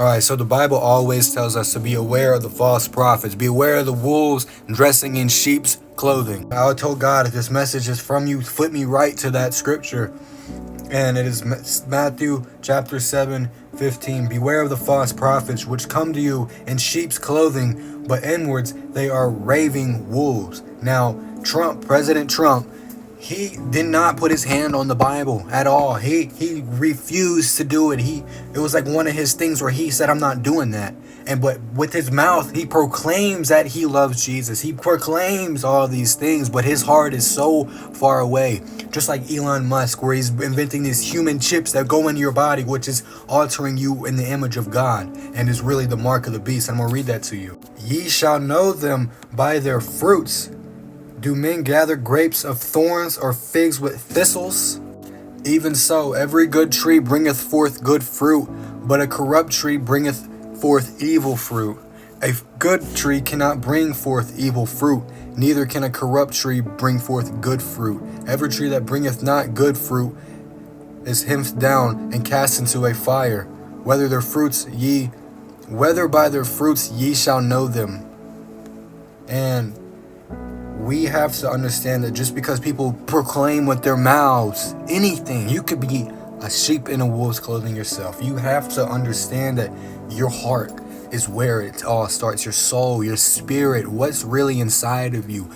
All right, so the Bible always tells us to be aware of the false prophets, be aware of the wolves dressing in sheep's clothing. I told God, if this message is from you, flip me right to that scripture. And it is Matthew chapter 7:15. Beware of the false prophets which come to you in sheep's clothing, but inwards they are raving wolves. Now, President Trump, he did not put his hand on the Bible at all. He refused to do it. It was like one of his things where he said, I'm not doing that. But with his mouth, he proclaims that he loves Jesus. He proclaims all these things, but his heart is so far away. Just like Elon Musk, where he's inventing these human chips that go into your body, which is altering you in the image of God, and is really the mark of the beast. I'm going to read that to you. Ye shall know them by their fruits. Do men gather grapes of thorns or figs with thistles? Even so, every good tree bringeth forth good fruit, but a corrupt tree bringeth forth evil fruit. A good tree cannot bring forth evil fruit, neither can a corrupt tree bring forth good fruit. Every tree that bringeth not good fruit is hewed down and cast into a fire. Whether by their fruits ye shall know them. And we have to understand that just because people proclaim with their mouths anything, you could be a sheep in a wolf's clothing yourself. You have to understand that your heart is where it all starts. Your soul, your spirit, what's really inside of you.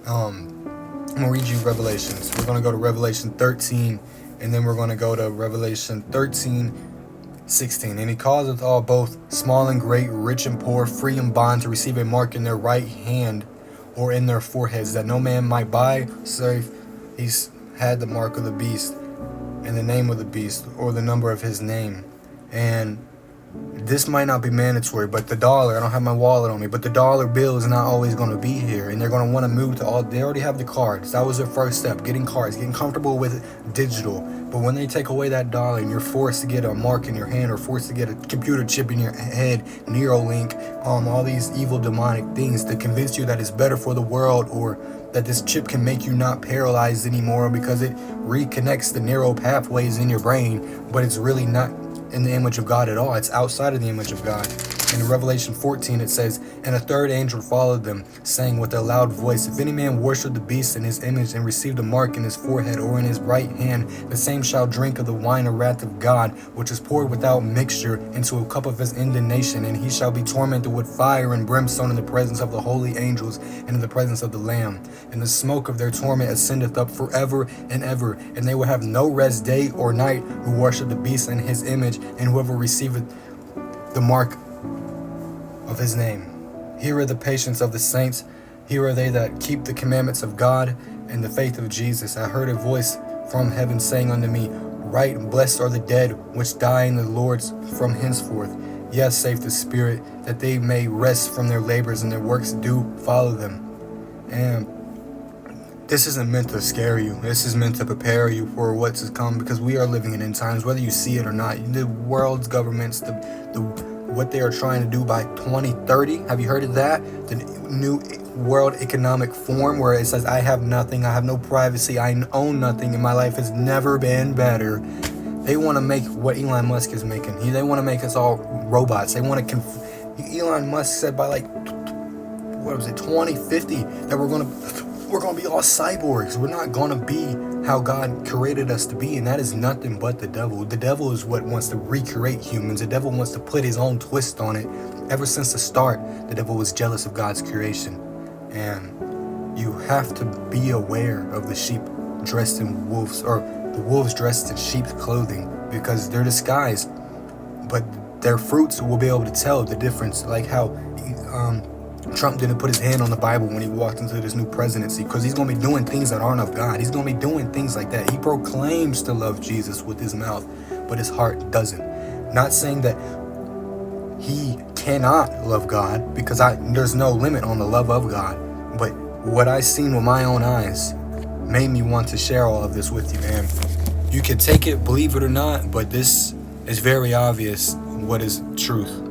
I'm going to read you Revelations. We're going to go to Revelation 13, and then we're going to go to Revelation 13:16. And he causeth all, both small and great, rich and poor, free and bond, to receive a mark in their right hand or in their foreheads, that no man might buy, save he's had the mark of the beast and the name of the beast, or the number of his name. And this might not be mandatory, but the dollar, I don't have my wallet on me, but the dollar bill is not always going to be here, and they're going to want to move to all, they already have the cards. That was their first step, getting cards, getting comfortable with digital. But when they take away that dollar and you're forced to get a mark in your hand, or forced to get a computer chip in your head, Neuralink, all these evil demonic things to convince you that it's better for the world, or that this chip can make you not paralyzed anymore because it reconnects the neural pathways in your brain, but it's really not in the image of God at all. It's outside of the image of God. In Revelation 14 it says, and a third angel followed them, saying with a loud voice, if any man worship the beast in his image, and receive a mark in his forehead or in his right hand, the same shall drink of the wine of wrath of God, which is poured without mixture into a cup of his indignation, and he shall be tormented with fire and brimstone in the presence of the holy angels and in the presence of the Lamb. And the smoke of their torment ascendeth up forever and ever, and they will have no rest day or night who worship the beast in his image, and whoever receiveth the mark of his name. Here are the patience of the saints. Here are they that keep the commandments of God and the faith of Jesus. I heard a voice from heaven saying unto me, write, blessed are the dead which die in the Lord's from henceforth. Yes, saith the Spirit, that they may rest from their labors, and their works do follow them. And this isn't meant to scare you. This is meant to prepare you for what's to come, because we are living in end times, whether you see it or not. The world's governments, what they are trying to do by 2030. Have you heard of that? The new World Economic Forum, where it says, I have nothing, I have no privacy, I own nothing, and my life has never been better. They want to make what Elon Musk is making. They want to make us all robots. They want to Elon Musk said by 2050 that we're going to be all cyborgs. We're not going to be how God created us to be, and that is nothing but the devil. The devil is what wants to recreate humans. The devil wants to put his own twist on it. Ever since the start, the devil was jealous of God's creation. And you have to be aware of the sheep dressed in wolves, or the wolves dressed in sheep's clothing, because they're disguised, but their fruits will be able to tell the difference. Like how Trump didn't put his hand on the Bible when he walked into this new presidency, because he's going to be doing things that aren't of God. He's going to be doing things like that. He proclaims to love Jesus with his mouth, but his heart doesn't. Not saying that he cannot love God, because there's no limit on the love of God. But what I seen with my own eyes made me want to share all of this with you, man. You can take it, believe it or not, but this is very obvious what is truth.